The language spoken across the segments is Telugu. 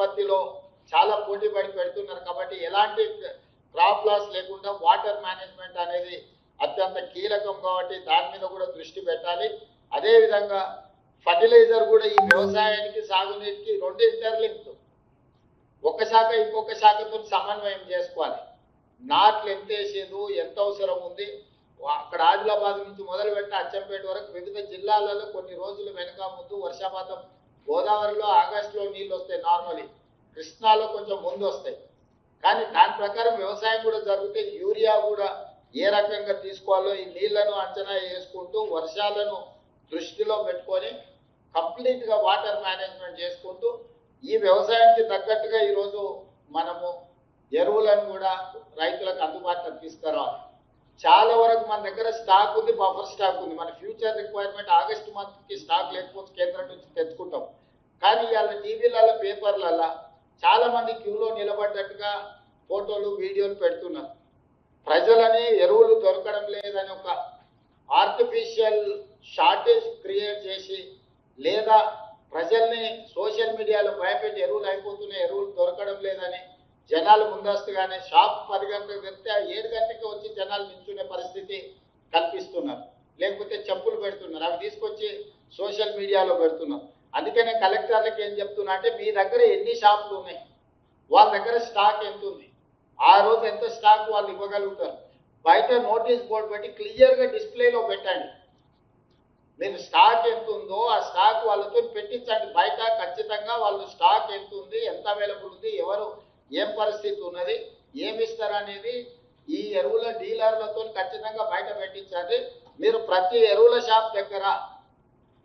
ఉత్పత్తిలో చాలా పోటీ పడి పెడుతున్నారు కాబట్టి ఎలాంటి క్రాప్ లాస్ లేకుండా వాటర్ మేనేజ్మెంట్ అనేది అత్యంత కీలకం కాబట్టి దాని మీద కూడా దృష్టి పెట్టాలి. అదేవిధంగా ఫర్టిలైజర్ కూడా ఈ వ్యవసాయానికి సాగునీటికి రెండు ఇంటర్లింక్డ్, ఒక శాఖ ఇంకొక శాఖతో సమన్వయం చేసుకోవాలి. నాట్లు ఎంత వేసేది, ఎంత అవసరం ఉంది, అక్కడ ఆదిలాబాద్ నుంచి మొదలు పెట్టి అచ్చంపేట వరకు వివిధ జిల్లాలలో కొన్ని రోజులు వెనక ముందు వర్షపాతం, గోదావరిలో ఆగస్టులో నీళ్ళు వస్తాయి నార్మలీ, కృష్ణాలో కొంచెం ముందు వస్తాయి. కానీ దాని ప్రకారం వ్యవసాయం కూడా జరిగితే యూరియా కూడా ఏ రకంగా తీసుకోవాలో ఈ నీళ్లను అంచనా వేసుకుంటూ వర్షాలను దృష్టిలో పెట్టుకొని కంప్లీట్గా వాటర్ మేనేజ్మెంట్ చేసుకుంటూ ఈ వ్యవసాయానికి తగ్గట్టుగా ఈరోజు మనము ఎరువులను కూడా రైతులకు అందుబాటులోకి తీసుకురావాలి. చాలా వరకు మన దగ్గర స్టాక్ ఉంది, బఫర్ స్టాక్ ఉంది. మన ఫ్యూచర్ రిక్వైర్మెంట్ ఆగస్టు మంత్కి స్టాక్ లేకపోతే కేంద్రం నుంచి తెచ్చుకుంటాం. కానీ ఇవాళ టీవీలలో పేపర్లలో చాలా మంది క్యూలో నిలబడ్డట్టుగా ఫోటోలు వీడియోలు పెడుతున్నారు. ప్రజలని ఎరువులు దొరకడం లేదని ఒక ఆర్టిఫిషియల్ షార్టేజ్ క్రియేట్ చేసి లేదా ప్రజల్ని సోషల్ మీడియాలో భయపెట్టి ఎరువులు అయిపోతున్నాయి, ఎరువులు దొరకడం లేదని జనాలు ముందస్తుగానే షాప్ 10 గంటలకు తెరిస్తే 7 గంటలకి వచ్చి జనాలు నిల్చునే పరిస్థితి కల్పిస్తున్నారు. లేకపోతే చెప్పులు పెడుతున్నారు, అవి తీసుకొచ్చి సోషల్ మీడియాలో పెడుతున్నారు. అందుకనే కలెక్టర్లకు ఏం చెప్తున్నా అంటే మీ దగ్గర ఎన్ని షాపులు ఉన్నాయి, వాళ్ళ దగ్గర స్టాక్ ఎంత ఉంది, ఆ రోజు ఎంత స్టాక్ వాళ్ళు ఇవ్వగలుగుతారు. బయట నోటీస్ బోర్డు పెట్టి క్లియర్గా డిస్ప్లేలో పెట్టండి. మీరు స్టాక్ ఎంత ఉందో ఆ స్టాక్ వాళ్ళతో పెట్టించండి. బయట ఖచ్చితంగా వాళ్ళు స్టాక్ ఎంత ఉంది, ఎంత అవైలబుల్ ఉంది, ఎవరు ఏం పరిస్థితి ఉన్నది, ఏమి ఇస్తారు అనేది ఈ ఎరువుల డీలర్లతో ఖచ్చితంగా బయట పెట్టించండి. మీరు ప్రతి ఎరువుల షాప్ దగ్గర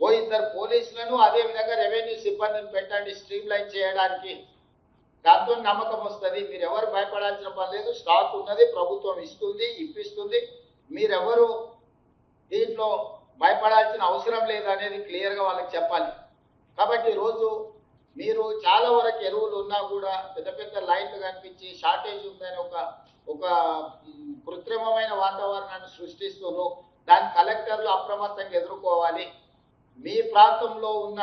ఓ 2 పోలీసులను అదేవిధంగా రెవెన్యూ సిబ్బందిని పెట్టండి స్ట్రీమ్ లైన్ చేయడానికి. దాంతో నమ్మకం వస్తుంది. మీరు ఎవరు భయపడాల్సిన పని లేదు. స్టాక్ ఉన్నది, ప్రభుత్వం ఇస్తుంది, ఇప్పిస్తుంది. మీరెవరు దీంట్లో భయపడాల్సిన అవసరం లేదు అనేది క్లియర్గా వాళ్ళకి చెప్పాలి. కాబట్టి ఈరోజు మీరు చాలా వరకు ఎరువులు ఉన్నా కూడా పెద్ద పెద్ద లైన్లు కనిపించి షార్టేజ్ ఉందని ఒక కృత్రిమమైన వాతావరణాన్ని సృష్టిస్తున్నారు. దాని కలెక్టర్లు అప్రమత్తంగా ఎదుర్కోవాలి. మీ ప్రాంతంలో ఉన్న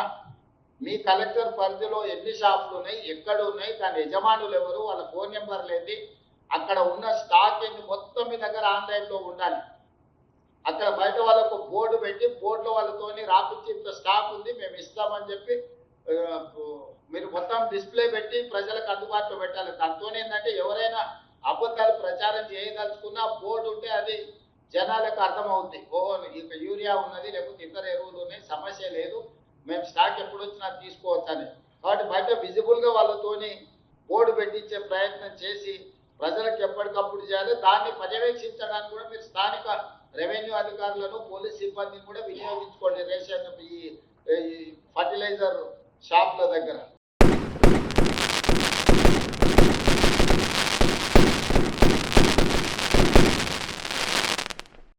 మీ కలెక్టర్ పరిధిలో ఎన్ని షాపులు ఉన్నాయి, ఎక్కడ ఉన్నాయి, దాని యజమానులు ఎవరు, వాళ్ళ ఫోన్ నెంబర్లు ఏంటి, అక్కడ ఉన్న స్టాక్ ఏంటి, మొత్తం మీ దగ్గర ఆన్లైన్లో ఉండాలి. అక్కడ బయట వాళ్ళకు బోర్డు పెట్టి బోర్డులో వాళ్ళతోని రాపించి ఇంత స్టాక్ ఉంది మేము ఇస్తామని చెప్పి మీరు మొత్తం డిస్ప్లే పెట్టి ప్రజలకు అందుబాటులో పెట్టాలి. దాంతో ఏంటంటే ఎవరైనా అబద్ధాలు ప్రచారం చేయదలుచుకున్న బోర్డు ఉంటే అది జనాలకు అర్థమవుద్ది. ఓ ఇక యూరియా ఉన్నది లేకపోతే ఇతర ఎరువులు ఉన్నాయి, సమస్య లేదు, మేము స్టాక్ ఎప్పుడు వచ్చినా తీసుకోవచ్చు అని. కాబట్టి బయట విజిబుల్గా వాళ్ళతోని బోర్డు పెట్టించే ప్రయత్నం చేసి ప్రజలకు ఎప్పటికప్పుడు చేయాలి. దాన్ని పర్యవేక్షించడానికి కూడా మీరు స్థానిక రెవెన్యూ అధికారులను పోలీస్ సిబ్బందిని కూడా వినియోగించుకోండి రేషన్ ఈ ఫర్టిలైజర్ షాప్ల దగ్గర.